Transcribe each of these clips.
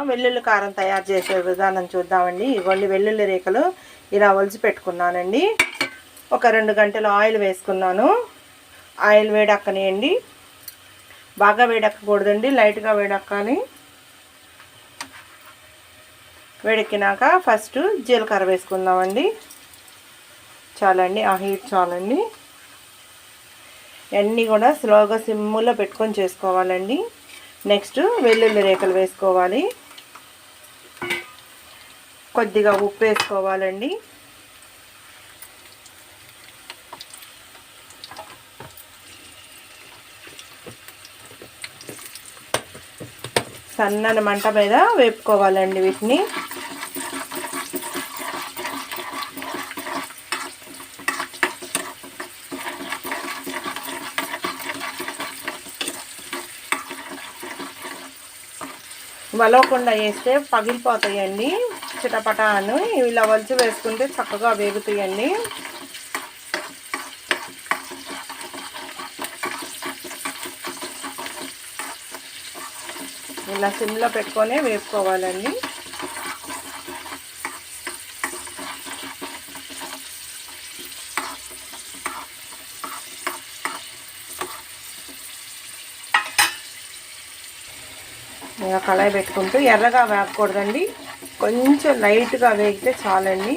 వెల్లుల్లి కారం తయారు చేసే విధానం చూద్దామండి. ఇవ్వండి వెల్లుల్లి రేఖలు ఇలా ఒలిచి పెట్టుకున్నానండి. ఒక 2 గంటలు ఆయిల్ వేసుకున్నాను. ఆయిల్ వేడెక్కనియండి. బాగా వేడెక్కకూడదండి, లైట్గా వేడెక్కాలి. వేడెక్కినాక ఫస్ట్ జీలకర్ర వేసుకుందామండి. చాలండి, ఆ హీట్ చాలండి. అన్నీ కూడా స్లోగా సిమ్లో పెట్టుకొని చేసుకోవాలండి. నెక్స్ట్ వెల్లుల్లి రేఖలు వేసుకోవాలి. కొద్దిగా ఉప్పు వేసుకోవాలండి. సన్నని మంట మీద వేపుకోవాలండి వీటిని. వలవకుండా వేస్తే పగిలిపోతాయండి చిటపటాను. ఇలా వలిచి వేసుకుంటే చక్కగా వేగుతాయండి. ఇలా సిమ్లో పెట్టుకొని వేపుకోవాలండి. ఇలా కళాయి పెట్టుకుంటూ ఎర్రగా వేగకూడదండి, కొంచెం లైట్గా వేగితే చాలండి.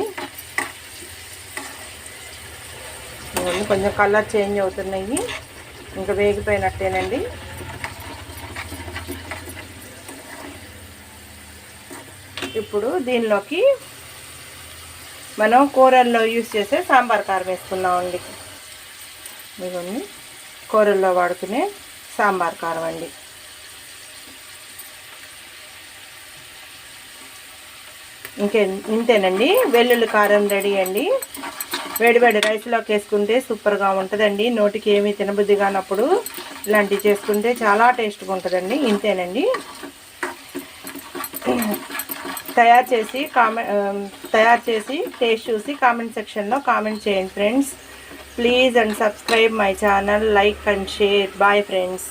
కొంచెం కలర్ చేంజ్ అవుతున్నాయి, ఇంకా వేగిపోయినట్టేనండి. ఇప్పుడు దీనిలోకి మనం కూరల్లో యూజ్ చేసే సాంబార్ కారం వేసుకున్నామండి. ఇదిగోండి కూరల్లో వాడుకునే సాంబార్ కారం అండి. ఇంతేనండి, వెల్లుల్లి కారం రెడీ అండి. వేడివేడి రైస్లోకి వేసుకుంటే సూపర్గా ఉంటుందండి. నోటికి ఏమీ తినబుద్ధి కానప్పుడు ఇలాంటివి చేసుకుంటే చాలా టేస్ట్గా ఉంటుందండి. ఇంతేనండి. తయారు చేసి టేస్ట్ చూసి కామెంట్ సెక్షన్లో కామెంట్ చేయండి friends. Please and subscribe my channel, like and share. Bye friends.